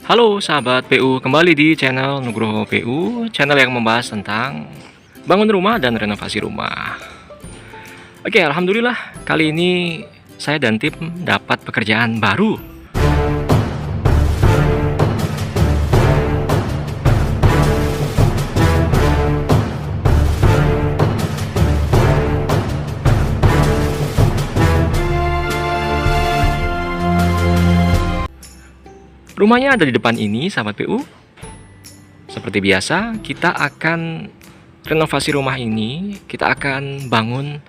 Halo sahabat PU, kembali di channel Nugroho PU, channel yang membahas tentang bangun rumah dan renovasi rumah. Oke, alhamdulillah kali ini saya dan tim dapat pekerjaan baru. Rumahnya ada di depan ini, sahabat PU. Seperti biasa, kita akan renovasi rumah ini, kita akan bangun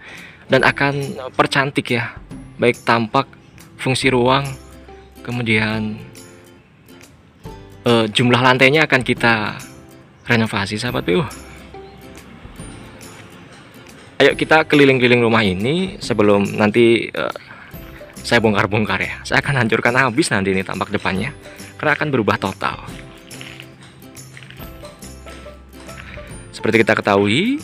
dan akan percantik ya, baik tampak, fungsi ruang, kemudian jumlah lantainya akan kita renovasi, sahabat PU. Ayo kita keliling-keliling rumah ini sebelum nanti saya bongkar-bongkar ya. Saya akan hancurkan habis nanti ini tampak depannya, karena akan berubah total. Seperti kita ketahui,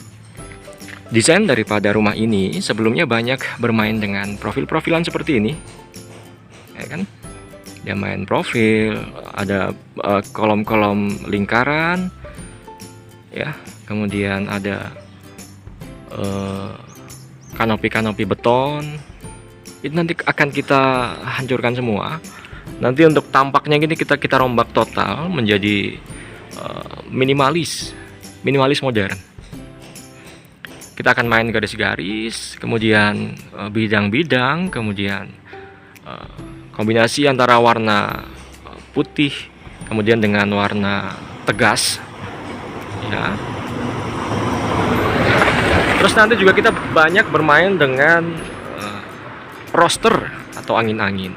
desain daripada rumah ini sebelumnya banyak bermain dengan profil-profilan seperti ini, ya kan? Dia main profil, ada kolom-kolom lingkaran, ya. Kemudian ada kanopi-kanopi beton. Itu nanti akan kita hancurkan semua. Nanti untuk tampaknya gini kita rombak total menjadi minimalis modern. Kita akan main garis-garis, kemudian bidang-bidang, kemudian kombinasi antara warna putih kemudian dengan warna tegas, ya. Terus nanti juga kita banyak bermain dengan roster atau angin-angin.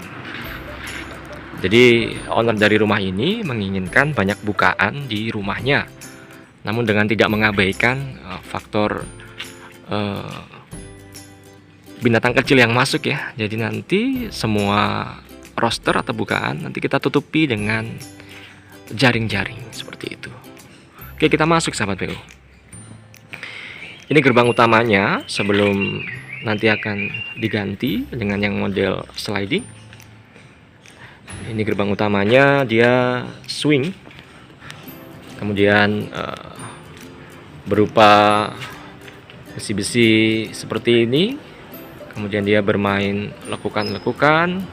Jadi owner dari rumah ini menginginkan banyak bukaan di rumahnya, namun dengan tidak mengabaikan faktor binatang kecil yang masuk ya. Jadi nanti semua roster atau bukaan nanti kita tutupi dengan jaring-jaring seperti itu. Oke, kita masuk sahabat PU. Ini gerbang utamanya sebelum nanti akan diganti dengan yang model sliding. Ini gerbang utamanya, dia swing, kemudian berupa besi-besi seperti ini, kemudian dia bermain lekukan-lekukan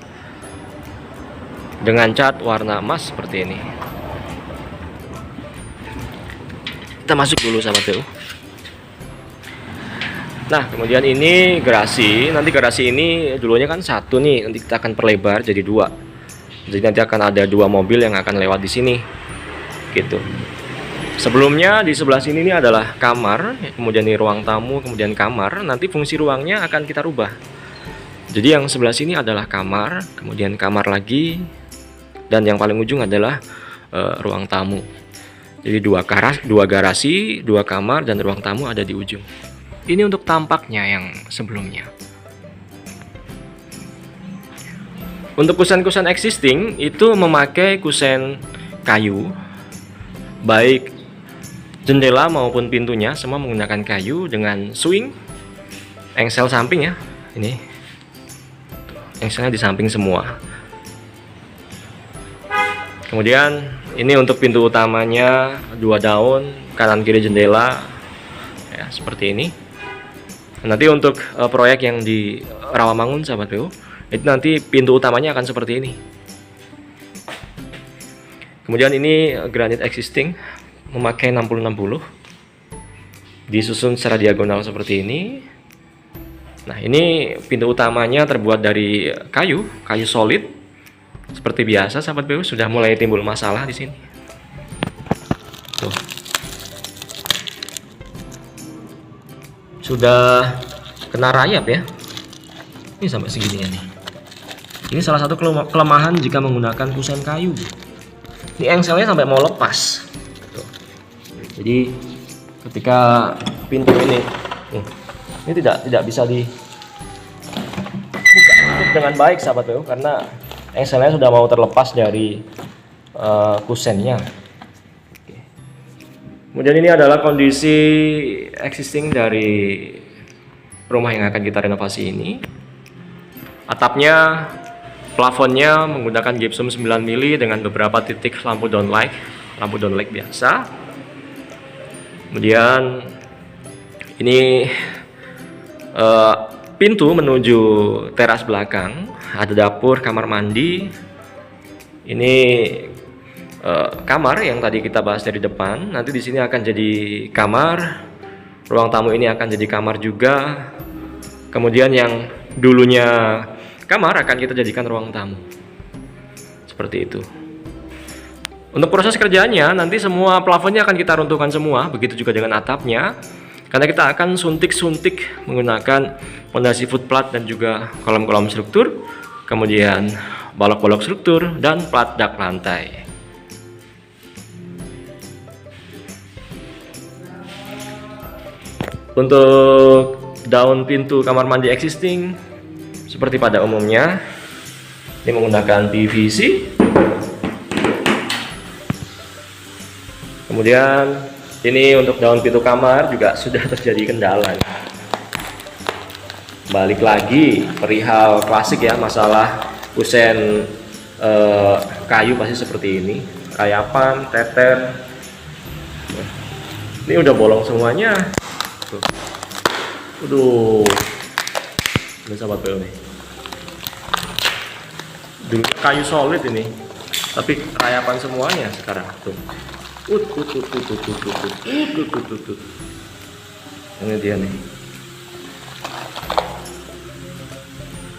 dengan cat warna emas seperti ini. Kita masuk dulu sahabat PU. Nah, kemudian ini garasi. Nanti garasi ini dulunya kan satu nih, nanti kita akan perlebar jadi dua. Jadi nanti akan ada dua mobil yang akan lewat di sini, gitu. Sebelumnya di sebelah sini ini adalah kamar, kemudian ini ruang tamu, kemudian kamar. Nanti fungsi ruangnya akan kita rubah. Jadi yang sebelah sini adalah kamar, kemudian kamar lagi, dan yang paling ujung adalah ruang tamu. Jadi dua garasi, dua kamar, dan ruang tamu ada di ujung. Ini untuk tampaknya yang sebelumnya. Untuk kusen-kusen existing itu memakai kusen kayu, baik jendela maupun pintunya semua menggunakan kayu dengan swing, engsel samping ya. Ini engselnya di samping semua. Kemudian ini untuk pintu utamanya dua daun, kanan kiri jendela, ya seperti ini. Nanti untuk proyek yang di Rawamangun sahabat PU, itu nanti pintu utamanya akan seperti ini. Kemudian ini granit existing memakai 60-60, disusun secara diagonal seperti ini. Nah, ini pintu utamanya terbuat dari kayu solid. Seperti biasa sahabat PU, sudah mulai timbul masalah di sini. Tuh. Sudah kena rayap ya. Ini sampai segininya nih. Ini salah satu kelemahan jika menggunakan kusen kayu. Ini engselnya sampai mau lepas. Tuh. Jadi ketika pintu ini tidak bisa dibuka dengan baik sahabat PU, karena engselnya sudah mau terlepas dari kusennya. Kemudian ini adalah kondisi existing dari rumah yang akan kita renovasi ini. Atapnya Plafonnya menggunakan gypsum 9 mili dengan beberapa titik lampu downlight biasa. Kemudian ini pintu menuju teras belakang, ada dapur, kamar mandi. Ini kamar yang tadi kita bahas dari depan. Nanti di sini akan jadi kamar. Ruang tamu ini akan jadi kamar juga. Kemudian yang dulunya kamar akan kita jadikan ruang tamu. Seperti itu. Untuk proses kerjanya nanti semua plafonnya akan kita runtuhkan semua, begitu juga dengan atapnya. Karena kita akan suntik-suntik menggunakan fondasi footplat dan juga kolom-kolom struktur, kemudian balok-balok struktur dan plat dak lantai. Untuk daun pintu kamar mandi existing seperti pada umumnya, ini menggunakan PVC. Kemudian ini untuk daun pintu kamar juga sudah terjadi kendala. Balik lagi perihal klasik ya, masalah kusen kayu pasti seperti ini, rayapan, teter. Ini udah bolong semuanya. Tuh. Aduh, ini sahabat PO nih. Dulu kayu solid ini, tapi rayapan semuanya sekarang. Tuh. Ini dia nih.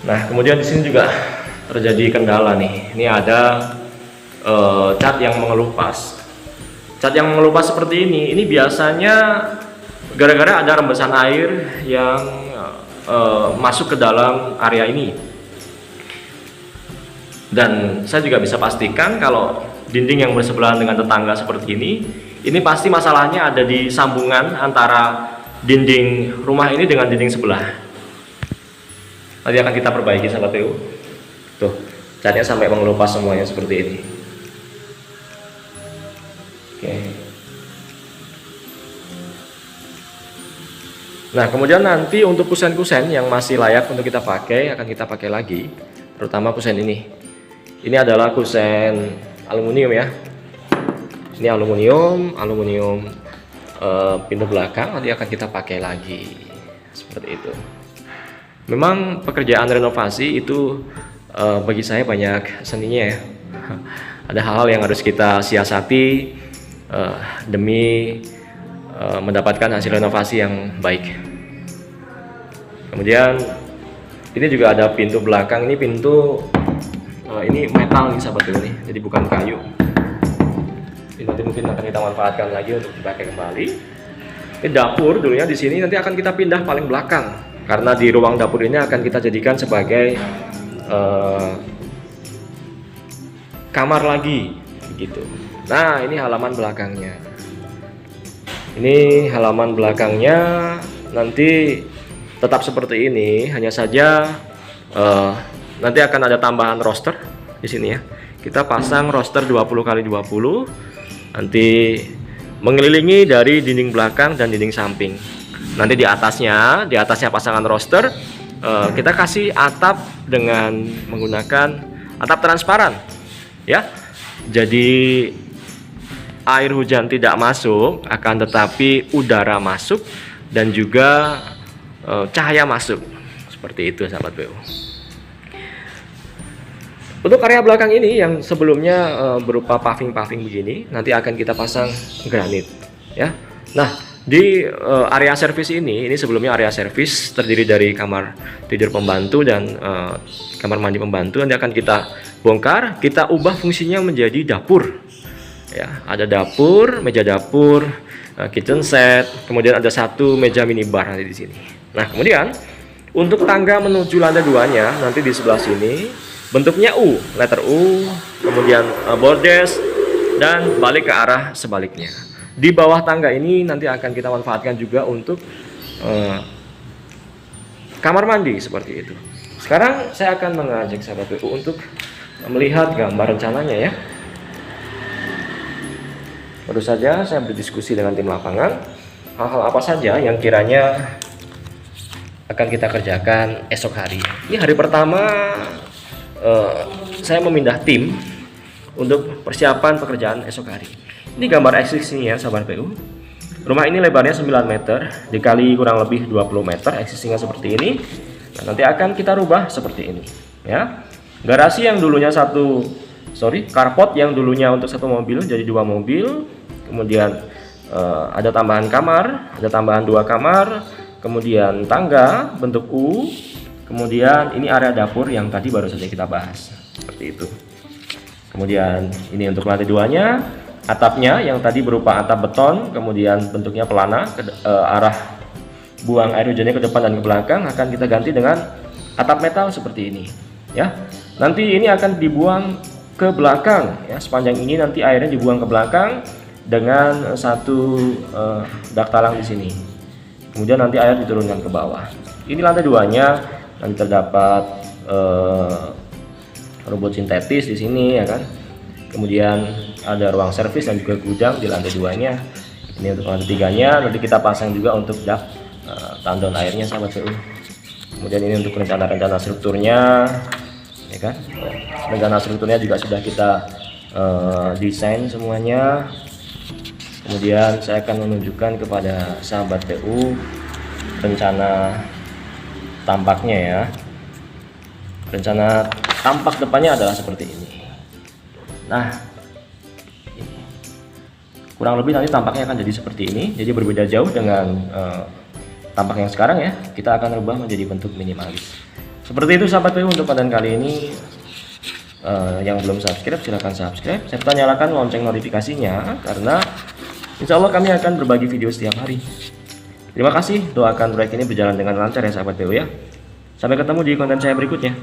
Nah, kemudian di sini juga terjadi kendala nih. Ini ada cat yang mengelupas. Cat yang mengelupas seperti ini biasanya gara-gara ada rembesan air yang masuk ke dalam area ini. Dan saya juga bisa pastikan kalau dinding yang bersebelahan dengan tetangga seperti ini pasti masalahnya ada di sambungan antara dinding rumah ini dengan dinding sebelah. Nanti akan kita perbaiki sahabat PU. Tuh, catnya sampai mengelupas semuanya seperti ini. Oke. Nah, kemudian nanti untuk kusen-kusen yang masih layak untuk kita pakai akan kita pakai lagi, terutama kusen ini. Ini adalah kusen aluminium ya. Ini aluminium pintu belakang nanti akan kita pakai lagi seperti itu. Memang pekerjaan renovasi itu bagi saya banyak seninya ya. Ada hal-hal yang harus kita siasati demi mendapatkan hasil renovasi yang baik. Kemudian ini juga ada pintu belakang. Ini pintu ini metal nih sahabat ini, jadi bukan kayu. Ini nanti mungkin akan kita manfaatkan lagi untuk dipakai kembali. Ini dapur dulunya di sini, nanti akan kita pindah paling belakang karena di ruang dapur ini akan kita jadikan sebagai kamar lagi gitu. Nah, ini halaman belakangnya. Ini halaman belakangnya nanti tetap seperti ini, hanya saja nanti akan ada tambahan roster di sini ya. Kita pasang roster 20x20 nanti mengelilingi dari dinding belakang dan dinding samping. Nanti di atasnya pasangan roster kita kasih atap dengan menggunakan atap transparan ya. Jadi air hujan tidak masuk, akan tetapi udara masuk dan juga cahaya masuk. Seperti itu sahabat BO. Untuk area belakang ini yang sebelumnya berupa paving begini, nanti akan kita pasang granit ya. Nah, di area servis ini sebelumnya area servis terdiri dari kamar tidur pembantu dan kamar mandi pembantu. Nanti akan kita bongkar, kita ubah fungsinya menjadi dapur ya. Ada dapur, meja dapur, kitchen set, kemudian ada satu meja minibar nanti di sini. Nah, kemudian untuk tangga menuju lantai 2-nya nanti di sebelah sini bentuknya U, letter U, kemudian bordes dan balik ke arah sebaliknya. Di bawah tangga ini nanti akan kita manfaatkan juga untuk kamar mandi seperti itu. Sekarang saya akan mengajak sahabat PU untuk melihat gambar rencananya ya. Baru saja saya berdiskusi dengan tim lapangan hal-hal apa saja yang kiranya akan kita kerjakan esok hari. Ini hari pertama saya memindah tim untuk persiapan pekerjaan esok hari. Ini gambar existingnya sahabat PU. Rumah ini lebarnya 9 meter dikali kurang lebih 20 meter, existingnya seperti ini. Nah, nanti akan kita rubah seperti ini ya. Garasi yang dulunya carport yang dulunya untuk satu mobil jadi 2 mobil. Kemudian ada tambahan kamar, ada tambahan 2 kamar, kemudian tangga bentuk U. Kemudian ini area dapur yang tadi baru saja kita bahas, seperti itu. Kemudian ini untuk lantai 2-nya. Atapnya yang tadi berupa atap beton, kemudian bentuknya pelana, arah buang air hujannya ke depan dan ke belakang akan kita ganti dengan atap metal seperti ini ya. Nanti ini akan dibuang ke belakang ya, sepanjang ini nanti airnya dibuang ke belakang dengan satu dak talang di sini. Kemudian nanti air diturunkan ke bawah. Ini lantai 2-nya, nanti terdapat rumput sintetis di sini ya kan. Kemudian ada ruang servis dan juga gudang di lantai 2-nya. Ini untuk lantai 3-nya, nanti kita pasang juga untuk dak tandon airnya sahabat PU. Kemudian ini untuk rencana strukturnya ya kan. Rencana strukturnya juga sudah kita desain semuanya. Kemudian saya akan menunjukkan kepada sahabat PU rencana tampaknya ya. Rencana tampak depannya adalah seperti ini. Nah, kurang lebih nanti tampaknya akan jadi seperti ini. Jadi berbeda jauh dengan tampak yang sekarang ya. Kita akan rubah menjadi bentuk minimalis. Seperti itu sahabat PU untuk konten kali ini. Yang belum subscribe silahkan subscribe serta nyalakan lonceng notifikasinya, karena insya Allah kami akan berbagi video setiap hari. Terima kasih, doakan proyek ini berjalan dengan lancar ya sahabat PU ya. Sampai ketemu di konten saya berikutnya.